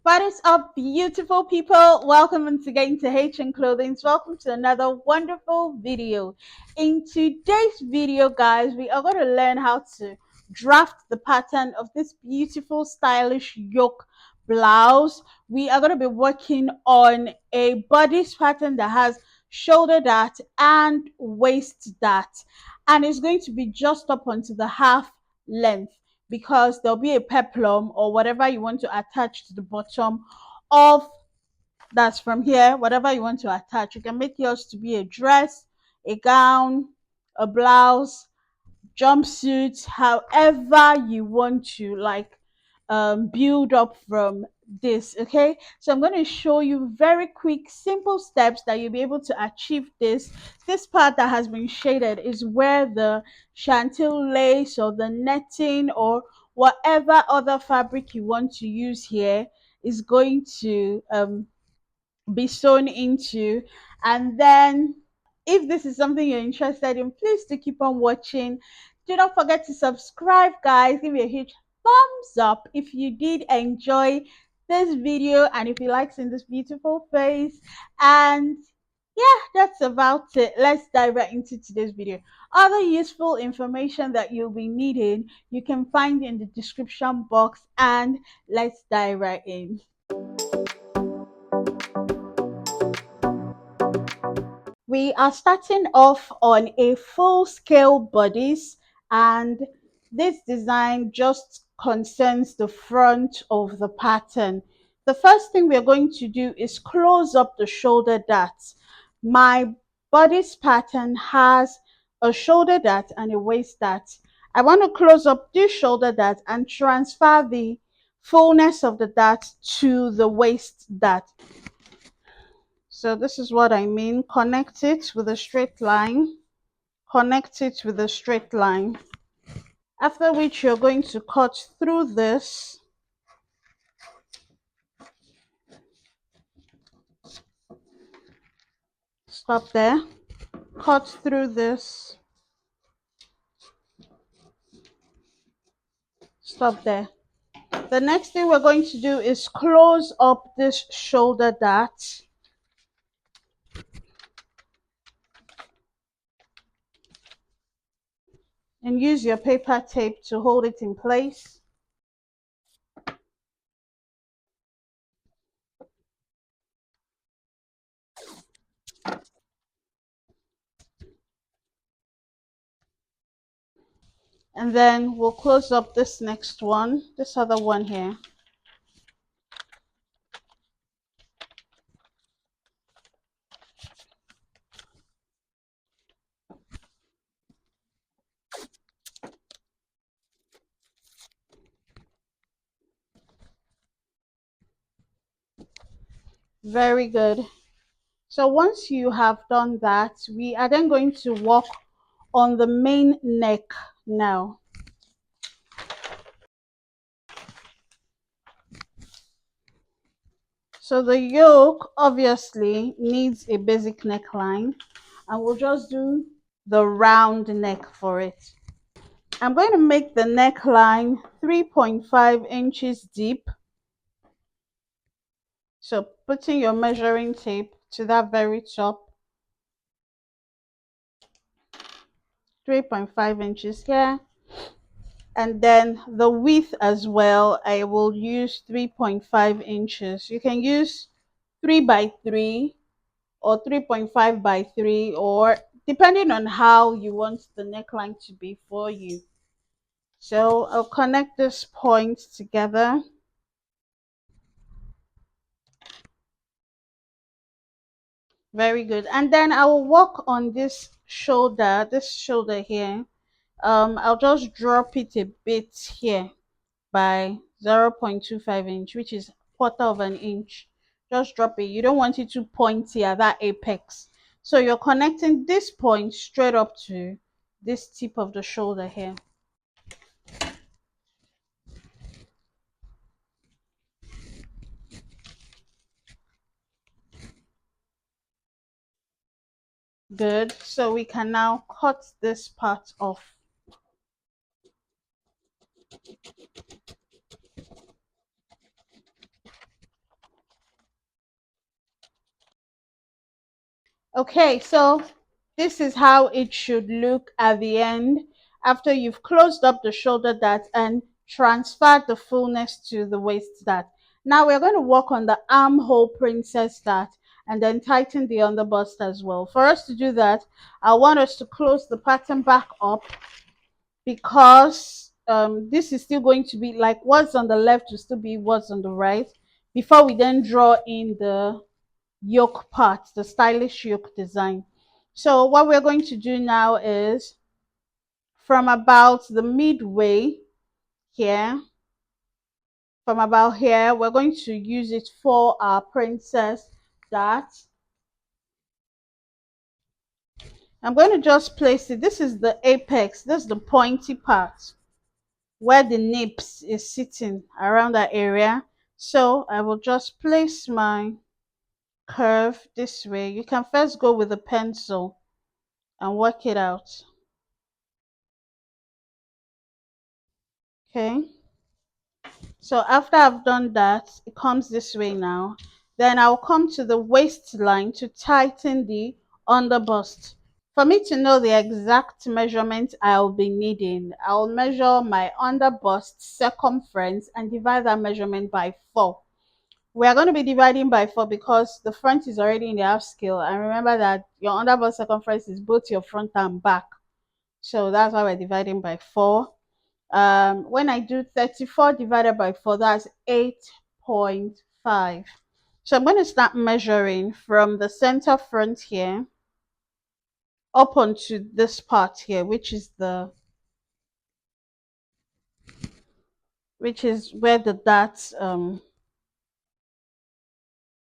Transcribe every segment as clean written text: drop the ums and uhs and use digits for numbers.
What is up, beautiful people? Welcome once again to HN Clothing. Welcome to another wonderful video. In today's video, guys, we are going to learn how to draft the pattern of this beautiful, stylish yoke blouse. We are going to be working on a bodice pattern that has shoulder dart and waist dart, and it's going to be just up onto the half length, because there'll be a peplum or whatever you want to attach to the bottom of that's from here. Whatever you want to attach, you can make yours to be a dress, a gown, a blouse, jumpsuits, however you want to build up from this. Okay, so I'm going to show you very quick simple steps that you'll be able to achieve this part that has been shaded is where the chantil lace or the netting or whatever other fabric you want to use here is going to be sewn into. And then if this is something you're interested in, please do keep on watching. Do not forget to subscribe, guys. Give me a huge thumbs up if you did enjoy this video and if you like seeing this beautiful face. And yeah, that's about it. Let's dive right into today's video. Other useful information that you'll be needing you can find in the description box, and let's dive right in. We are starting off on a full scale bodice, and this design just concerns the front of the pattern. The first thing we're going to do is close up the shoulder darts. My bodice pattern has a shoulder dart and a waist dart. I want to close up this shoulder dart and transfer the fullness of the dart to the waist dart. So this is what I mean. Connect it with a straight line. Connect it with a straight line. After which you're going to cut through this. Stop there. Cut through this. Stop there. The next thing we're going to do is close up this shoulder dart. And use your paper tape to hold it in place. And then we'll close up this next one, this other one here. Very good. So once you have done that, we are then going to work on the main neck now. So the yoke obviously needs a basic neckline, and we'll just do the round neck for it. I'm going to make the neckline 3.5 inches deep. So putting your measuring tape to that very top, 3.5 inches here. And then the width as well, I will use 3.5 inches. You can use 3 by 3 or 3.5 by 3, or depending on how you want the neckline to be for you. So I'll connect this point together. Very good. And then I will work on this shoulder here. I'll just drop it a bit here by 0.25 inch, which is quarter of an inch. Just drop it. You don't want it too pointy at that apex. So you're connecting this point straight up to this tip of the shoulder here. Good. So we can now cut this part off. Okay, so this is how it should look at the end after you've closed up the shoulder dart and transferred the fullness to the waist dart. Now we're going to work on the armhole princess dart and then tighten the underbust as well. For us to do that, I want us to close the pattern back up because this is still going to be like what's on the left will still be what's on the right before we then draw in the yoke part, the stylish yoke design. So what we're going to do now is from about the midway here, from about here, we're going to use it for our princess dart. I'm going to just place it. This is the apex. This is the pointy part where the nips is sitting around that area. So I will just place my curve this way. You can first go with a pencil and work it out. Okay. So after I've done that, it comes this way now. Then I'll come to the waistline to tighten the underbust. For me to know the exact measurement I'll be needing, I'll measure my underbust circumference and divide that measurement by 4. We are going to be dividing by 4 because the front is already in the half scale. And remember that your underbust circumference is both your front and back. So that's why we're dividing by 4. When I do 34 divided by 4, that's 8.5. So I'm going to start measuring from the center front here up onto this part here, which is where the dart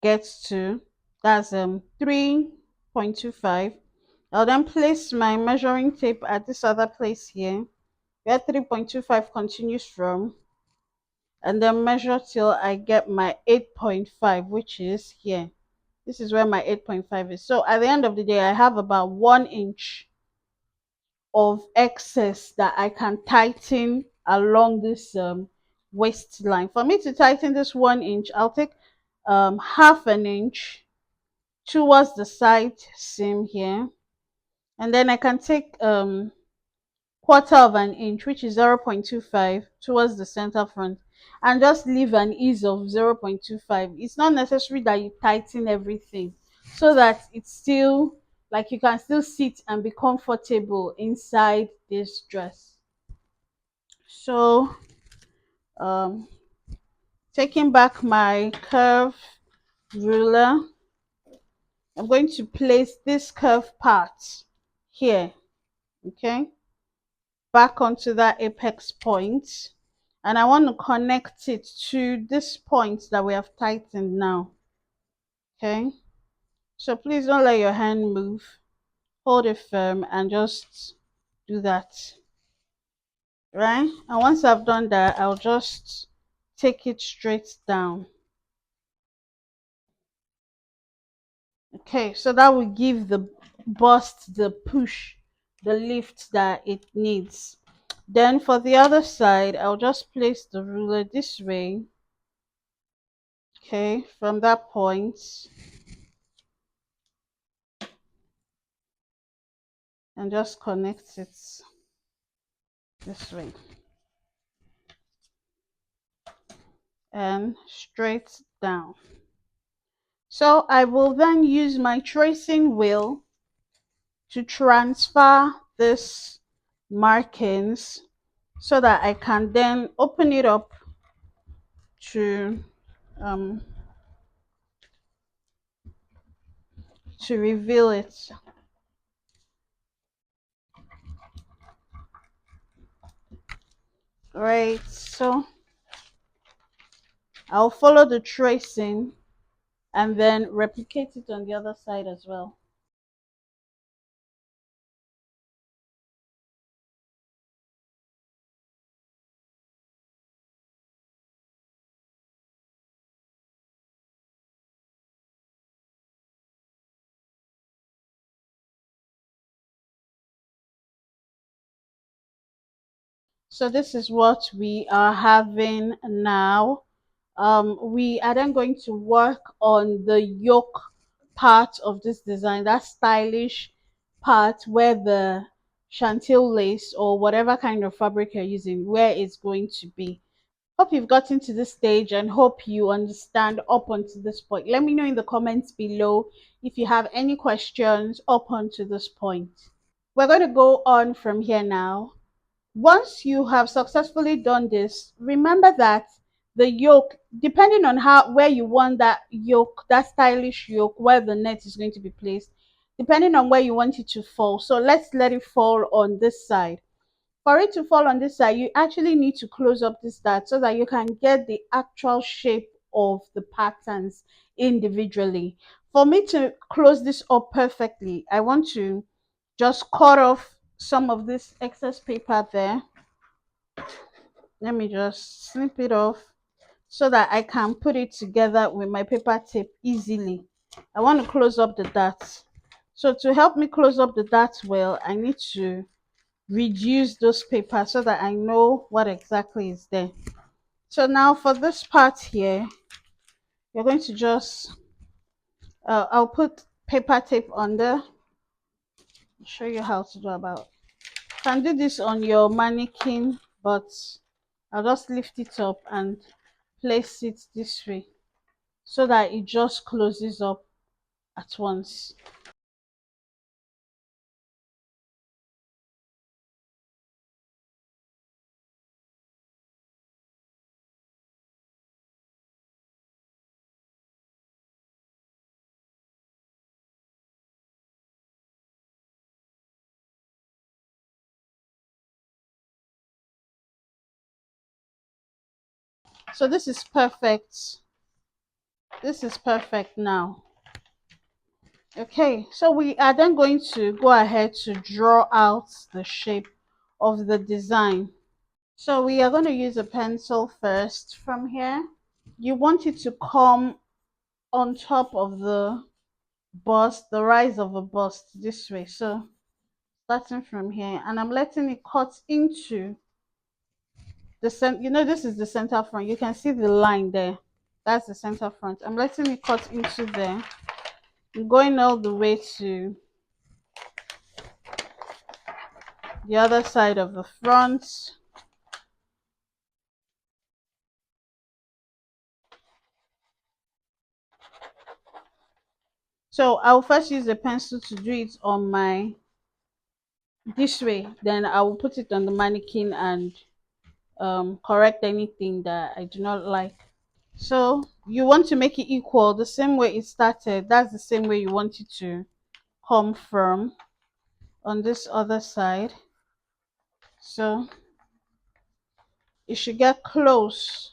gets to. That's 3.25. I'll then place my measuring tape at this other place here where 3.25 continues from, and then measure till I get my 8.5, which is here. This is where my 8.5 is. So at the end of the day, I have about 1 inch of excess that I can tighten along this waistline. For me to tighten this 1 inch, I'll take half an inch towards the side seam here, and then I can take quarter of an inch, which is 0.25, towards the center front, and just leave an ease of 0.25. It's not necessary that you tighten everything, so that it's still like you can still sit and be comfortable inside this dress. So um taking back my curve ruler, I'm going to place this curve part here, okay, back onto that apex point, and I want to connect it to this point that we have tightened now. Okay, so please don't let your hand move, hold it firm and just do that, right? And once I've done that, I'll just take it straight down. Okay, so that will give the bust the push, the lift that it needs. Then for the other side, I'll just place the ruler this way. Okay, from that point, and just connect it this way and straight down. So I will then use my tracing wheel to transfer this markings so that I can then open it up to um reveal it. Right, so I'll follow the tracing and then replicate it on the other side as well. So this is what we are having now. We are then going to work on the yoke part of this design, that stylish part where the chantil lace or whatever kind of fabric you're using, where it's going to be. Hope you've gotten to this stage and hope you understand up until this point. Let me know in the comments below if you have any questions up until this point. We're going to go on from here now. Once you have successfully done this, remember that the yoke, depending on how where you want that yoke, that stylish yoke, where the net is going to be placed, depending on where you want it to fall. So let's let it fall on this side. For it to fall on this side, you actually need to close up this dart so that you can get the actual shape of the patterns individually. For me to close this up perfectly, I want to just cut off some of this excess paper there. Let me just snip it off so that I can put it together with my paper tape easily. I want to close up the darts. So to help me close up the darts well, I need to reduce those papers so that I know what exactly is there. So now for this part here, you're going to just I'll put paper tape on there. I'll show you how to do about. You can do this on your mannequin, but I'll just lift it up and place it this way so that it just closes up at once. So this is perfect. This is perfect now. Okay, so we are then going to go ahead to draw out the shape of the design. So we are going to use a pencil first from here. You want it to come on top of the bust, the rise of a bust this way. So starting from here, and I'm letting it cut into the center. You know, this is the center front. You can see the line there. That's the center front. I'm letting it cut into there. I'm going all the way to the other side of the front. So I'll first use a pencil to do it on my this way, then I will put it on the mannequin and correct anything that I do not like. So you want to make it equal the same way it started. That's the same way you want it to come from on this other side. So it should get close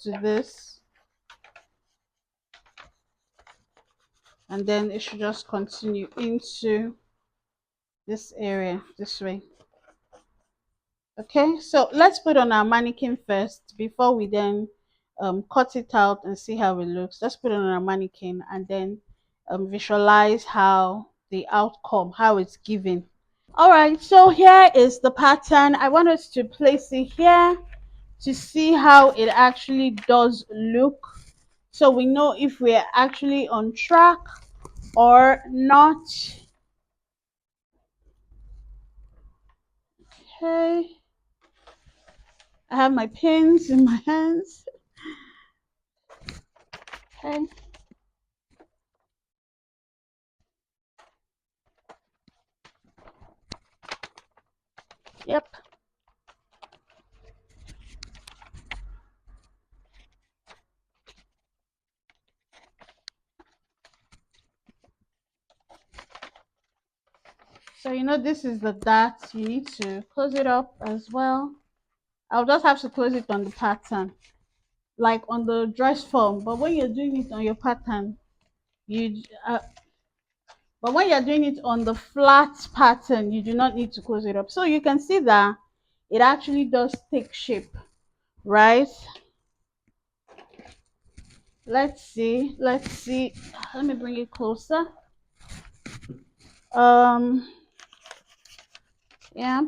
to this, and then it should just continue into this area this way. Okay, so let's put on our mannequin first before we then cut it out and see how it looks. Let's put it on our mannequin and then visualize how the outcome, how it's given. All right, so here is the pattern. I want us to place it here to see how it actually does look, so we know if we're actually on track or not. Okay, I have my pins in my hands. Okay, yep. So you know this is the dart. You need to close it up as well. I'll just have to close it on the pattern, like on the dress form. But when you're doing it on your pattern, you but when you're doing it on the flat pattern, you do not need to close it up. So you can see that it actually does take shape, right? Let's see. Let's see. Let me bring it closer. Um, yeah.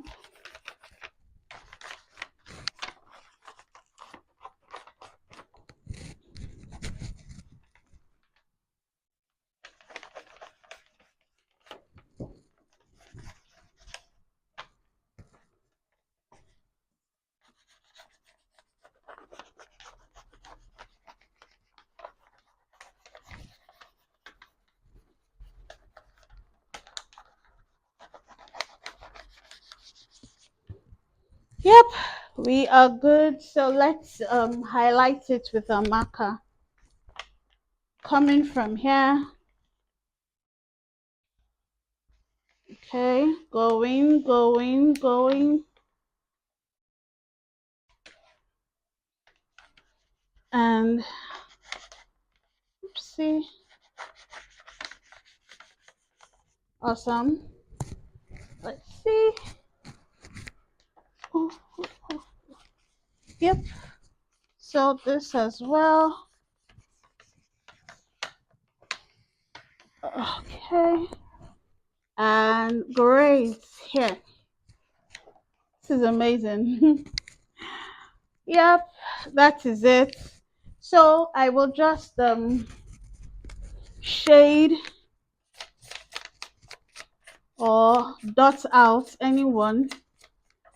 Yep, we are good. So let's highlight it with a marker. Coming from here, okay, going, and oopsie, awesome. Let's see. Oh, oh, oh. Yep. So this as well. Okay. And great. Here. This is amazing. Yep, that is it. So I will just shade or dot out anyone.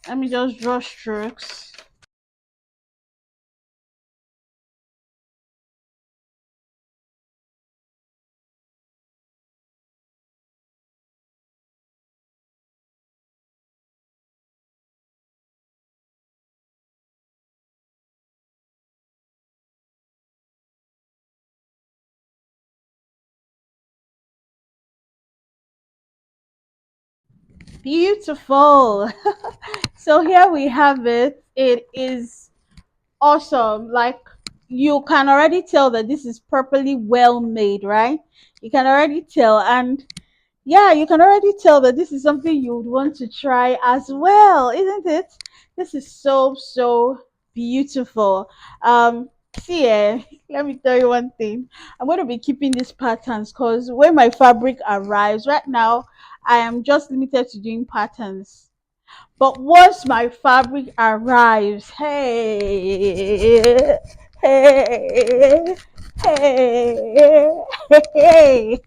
Let me just draw strokes. Beautiful. So here we have it. It is awesome. Like, you can already tell that this is properly well made, right? You can already tell. And yeah, you can already tell that this is something you would want to try as well, isn't it? This is so beautiful. See, let me tell you one thing. I'm going to be keeping these patterns because when my fabric arrives, right now, I am just limited to doing patterns. But once my fabric arrives, hey, hey, hey, hey,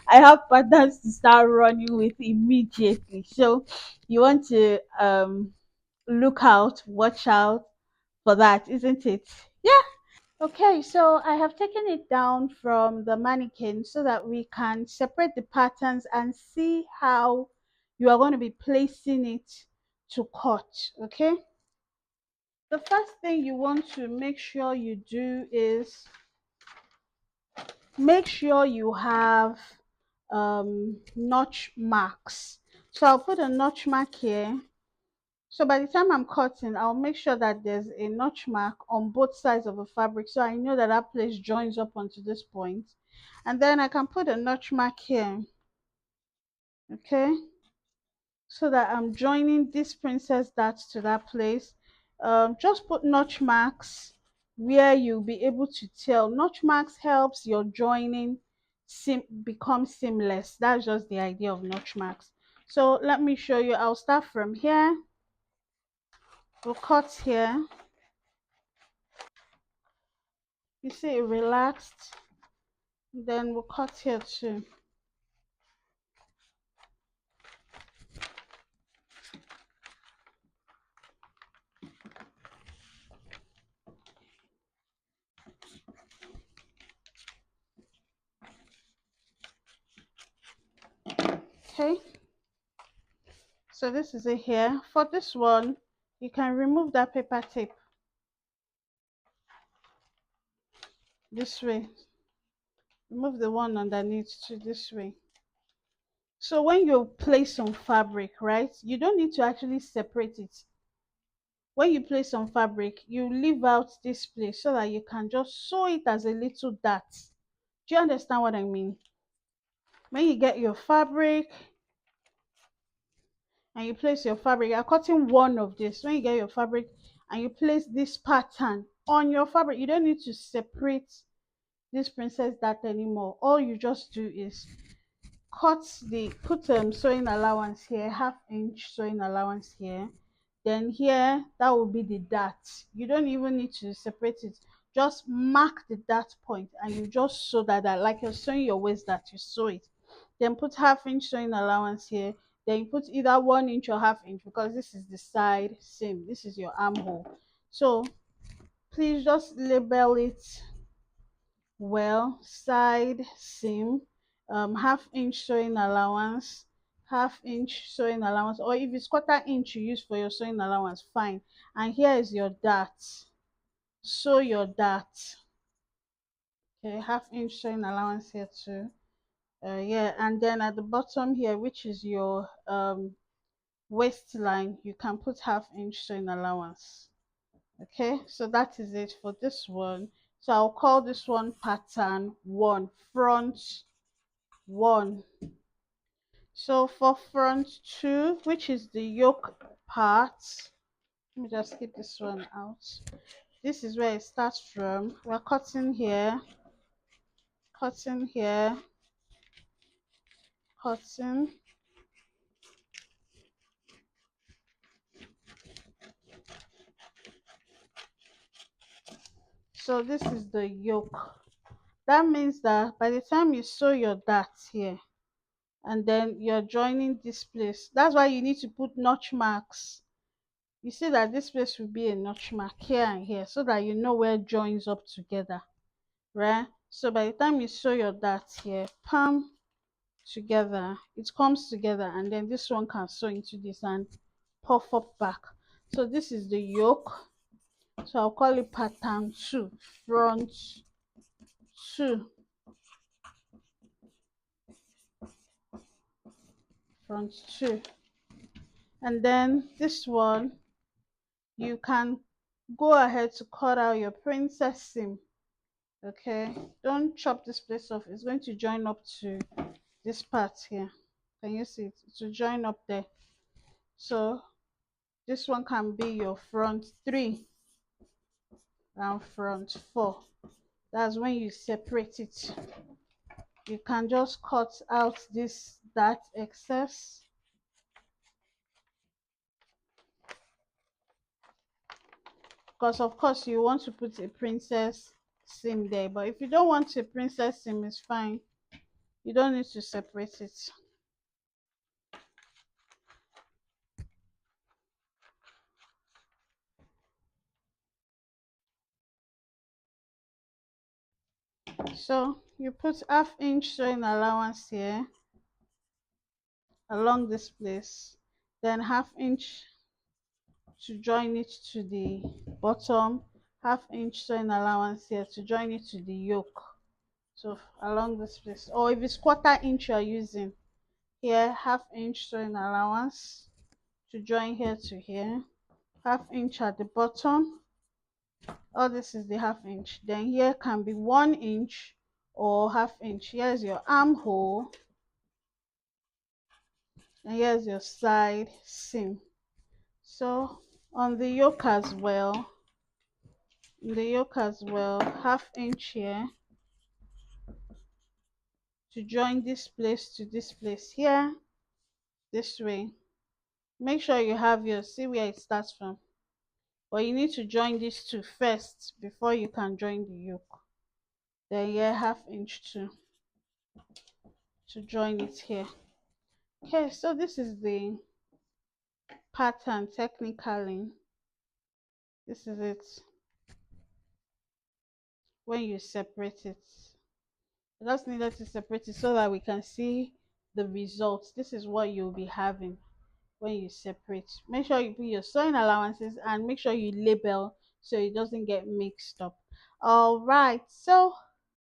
I have patterns to start running with immediately. So you want to look out, watch out for that, isn't it? Yeah. Okay, so I have taken it down from the mannequin so that we can separate the patterns and see how you are going to be placing it to cut. Okay, the first thing you want to make sure you do is make sure you have notch marks. So I'll put a notch mark here. So by the time I'm cutting, I'll make sure that there's a notch mark on both sides of the fabric, so I know that that place joins up onto this point. And then I can put a notch mark here, okay, so that I'm joining this princess dart to that place. Just put notch marks where you'll be able to tell. Notch marks helps your joining become seamless. That's just the idea of notch marks. So let me show you. I'll start from here. We'll cut here. You see it relaxed. Then we'll cut here too. Okay, so this is it here. For this one, you can remove that paper tape this way. Remove the one underneath to this way. So when you place some fabric, right, you don't need to actually separate it. When you place some fabric, you leave out this place so that you can just sew it as a little dart. Do you understand what I mean? When you get your fabric and you place your fabric, you're cutting one of this. When you get your fabric and you place this pattern on your fabric, you don't need to separate this princess dart anymore. All you just do is put sewing allowance here, half-inch sewing allowance here. Then here, that will be the dart. You don't even need to separate it. Just mark the dart point and you just sew that like you're sewing your waist dart, you sew it. Then put half-inch sewing allowance here. Then you put either 1 inch or half-inch because this is the side seam. This is your armhole. So please just label it well. Side seam, half-inch sewing allowance, half-inch sewing allowance, or if it's quarter inch you use for your sewing allowance, fine. And here is your dart. Sew your dart. Okay, half-inch sewing allowance here too. Yeah, and then at the bottom here, which is your waistline, you can put half-inch sewing allowance. Okay, so that is it for this one. So I'll call this one pattern 1, front 1. So for front 2, which is the yoke part, let me just keep this one out. This is where it starts from. We're cutting here, cutting here, cutting. So this is the yoke. That means that by the time you sew your dart here, and then you're joining this place, that's why you need to put notch marks. You see that this place will be a notch mark here and here, so that you know where it joins up together, right? So by the time you sew your dart here, palm together, it comes together, and then this one can sew into this and puff up back. So this is the yoke. So I'll call it pattern 2, front 2, front 2. And then this one, you can go ahead to cut out your princess seam. Okay, don't chop this place off, it's going to join up to this part here. Can you see it? It will join up there. So this one can be your front 3 and front 4. That's when you separate it. You can just cut out that excess, because of course you want to put a princess seam there, but if you don't want a princess seam, it's fine, you don't need to separate it. So you put half-inch sewing allowance here along this place, then half-inch to join it to the bottom, half-inch sewing allowance here to join it to the yoke. So along this place, or if it's quarter-inch you're using, here half-inch sewing allowance to join here to here, half-inch at the bottom. All this is the half-inch. Then here can be 1 inch or half-inch. Here's your armhole, and here's your side seam. So on the yoke as well, half-inch here to join this place to this place here, this way. Make sure you have your, see where it starts from, but you need to join these two first before you can join the yoke. Then here half-inch to join it here. Okay, so this is the pattern technically. This is it when you separate it. I just needed to separate it so that we can see the results. This is what you'll be having when you separate. Make sure you put your sewing allowances and make sure you label so it doesn't get mixed up. All right, so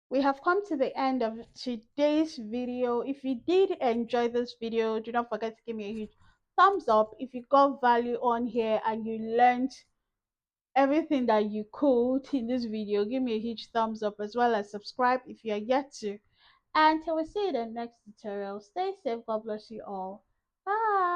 we have come to the end of today's video. If you did enjoy this video, do not forget to give me a huge thumbs up. If you got value on here and you learned everything that you could in this video, give me a huge thumbs up, as well as subscribe if you are yet to. And till we see you in the next tutorial, stay safe, God bless you all, bye.